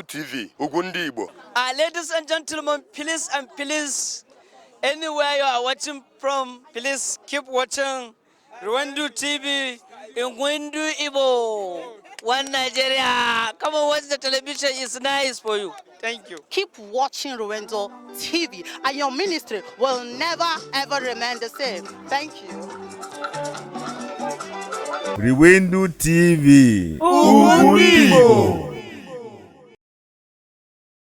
TV, Ugundi Igbo. Ladies and gentlemen, please and please, anywhere you are watching from, please keep watching Rwandu TV, Ugundi Igbo, One Nigeria. Come on, watch the television, it's nice for you. Thank you. Keep watching Rwendo TV, and your ministry will never ever remain the same. Thank you. Rwendo TV.